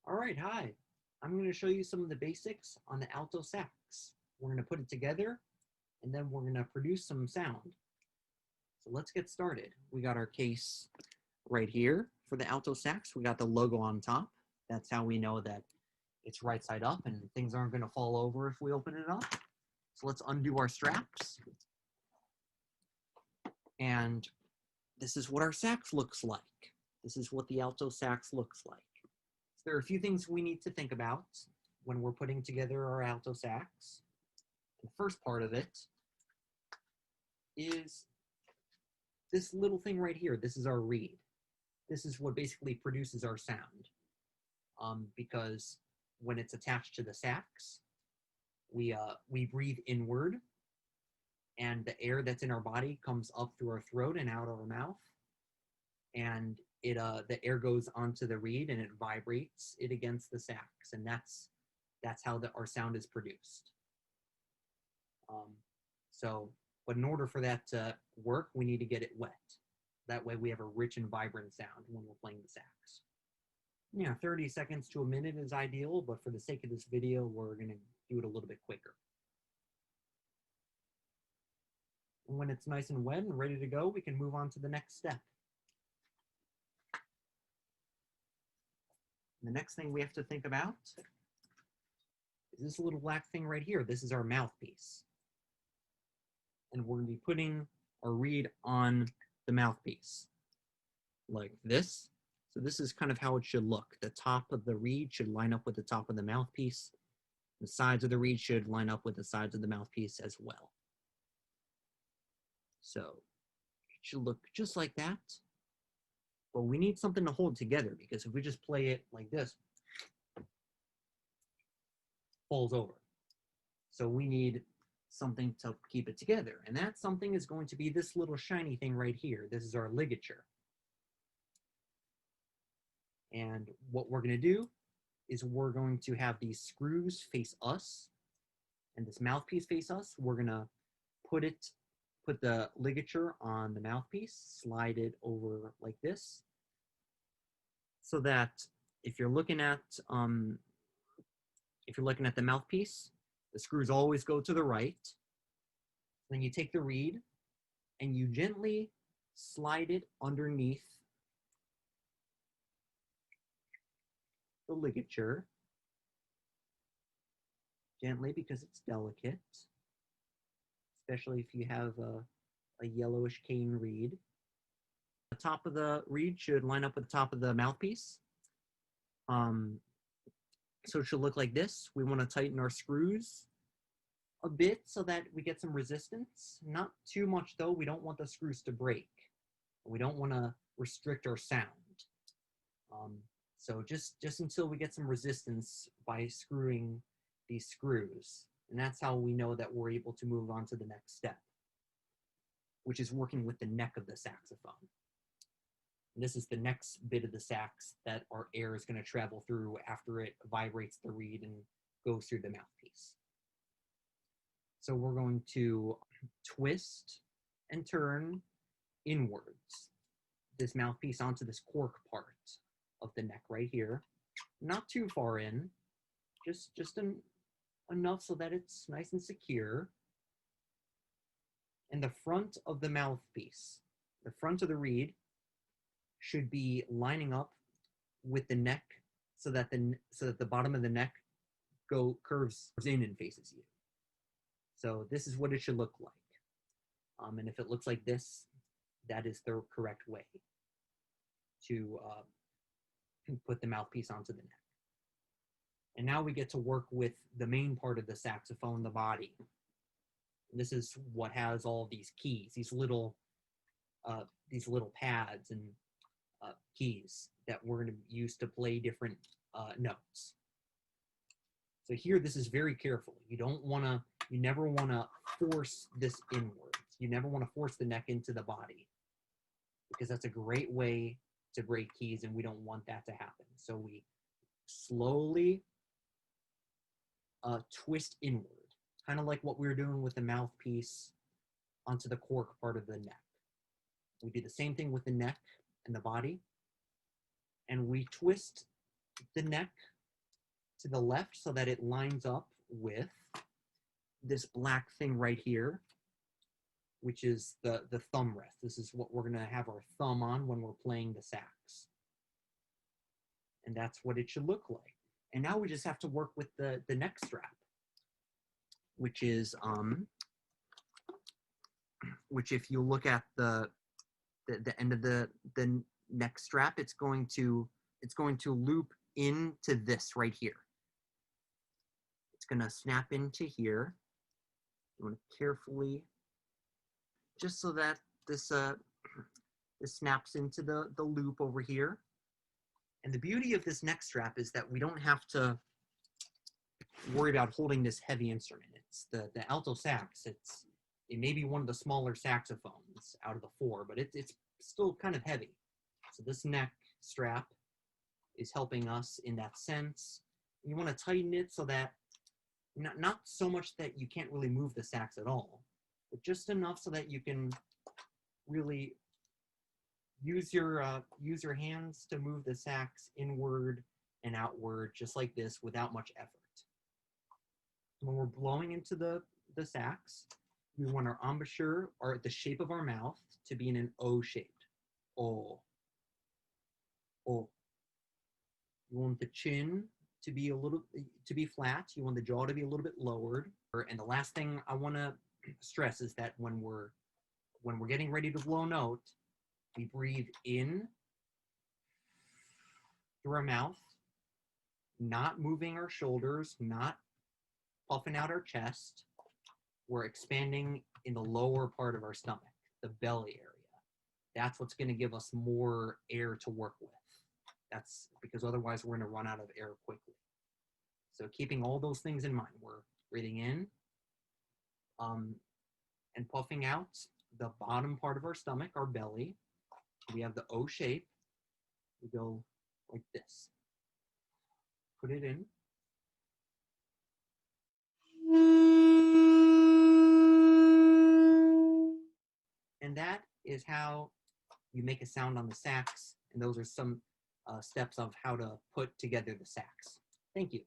All right, hi. I'm going to show you some of the basics on the alto sax. We're going to put it together and then we're going to produce some sound. So let's get started. We got our case right here for the alto sax. We got the logo on top. That's how we know that it's right side up and things aren't going to fall over if we open it up. So let's undo our straps. And this is what our sax looks like. This is what the alto sax looks like. So there are a few things we need to think about when we're putting together our alto sax. The first part of it is this little thing right here. This is our reed. This is what basically produces our sound. Because when it's attached to the sax, we breathe inward, and the air that's in our body comes up through our throat and out our mouth, and the air goes onto the reed and it vibrates it against the sax, and that's how our sound is produced. But in order for that to work, we need to get it wet. That way we have a rich and vibrant sound when we're playing the sax. Yeah, 30 seconds to a minute is ideal, but for the sake of this video, we're going to do it a little bit quicker. And when it's nice and wet and ready to go, we can move on to the next step. The next thing we have to think about is this little black thing right here. This is our mouthpiece. And we're going to be putting our reed on the mouthpiece like this. So this is kind of how it should look. The top of the reed should line up with the top of the mouthpiece. The sides of the reed should line up with the sides of the mouthpiece as well. So it should look just like that. But we need something to hold together, because if we just play it like this, it falls over. So we need something to keep it together. And that something is going to be this little shiny thing right here. This is our ligature. And what we're going to do is we're going to have these screws face us and this mouthpiece face us. We're going to put the ligature on the mouthpiece, slide it over like this, so that if you're looking at the mouthpiece, the screws always go to the right. Then you take the reed and you gently slide it underneath the ligature, gently, because it's delicate, especially if you have a yellowish cane reed. The top of the reed should line up with the top of the mouthpiece. So it should look like this. We want to tighten our screws a bit so that we get some resistance. Not too much though. We don't want the screws to break. We don't want to restrict our sound. So just until we get some resistance by screwing these screws. And that's how we know that we're able to move on to the next step, which is working with the neck of the saxophone. And this is the next bit of the sax that our air is going to travel through after it vibrates the reed and goes through the mouthpiece. So we're going to twist and turn inwards this mouthpiece onto this cork part of the neck right here. Not too far in, just enough so that it's nice and secure. And the front of the mouthpiece, the front of the reed, should be lining up with the neck so that the bottom of the neck curves in and faces you. So this is what it should look like. And if it looks like this, that is the correct way to put the mouthpiece onto the neck. And now we get to work with the main part of the saxophone, the body. And this is what has all these keys, these little pads and keys that we're going to use to play different notes. So here, this is very careful. You never want to force this inwards. You never want to force the neck into the body, because that's a great way to break keys, and we don't want that to happen. So we slowly twist inward, kind of like what we were doing with the mouthpiece onto the cork part of the neck. We do the same thing with the neck and the body, and we twist the neck to the left so that it lines up with this black thing right here, which is the thumb rest. This is what we're going to have our thumb on when we're playing the sax. And that's what it should look like. And now we just have to work with the neck strap, which is, which if you look at the end of the neck strap, it's going to loop into this right here. It's going to snap into here. You want to carefully, just so that this snaps into the loop over here. And the beauty of this neck strap is that we don't have to worry about holding this heavy instrument. It's the alto sax. It may be one of the smaller saxophones out of the four, but it's still kind of heavy. So this neck strap is helping us in that sense. You want to tighten it so that not so much that you can't really move the sax at all, but just enough so that you can really use your hands to move the sax inward and outward, just like this, without much effort. When we're blowing into the sax, we want our embouchure, or the shape of our mouth, to be in an O shape. O. O. You want the chin to be flat. You want the jaw to be a little bit lowered. And the last thing I want to stress is that when we're getting ready to blow a note, we breathe in through our mouth, not moving our shoulders, not puffing out our chest. We're expanding in the lower part of our stomach, the belly area. That's what's going to give us more air to work with. That's because otherwise we're going to run out of air quickly. So keeping all those things in mind, we're breathing in and puffing out the bottom part of our stomach, our belly. We have the O shape. We go like this. Put it in. And that is how you make a sound on the sax. And those are some steps of how to put together the sax. Thank you.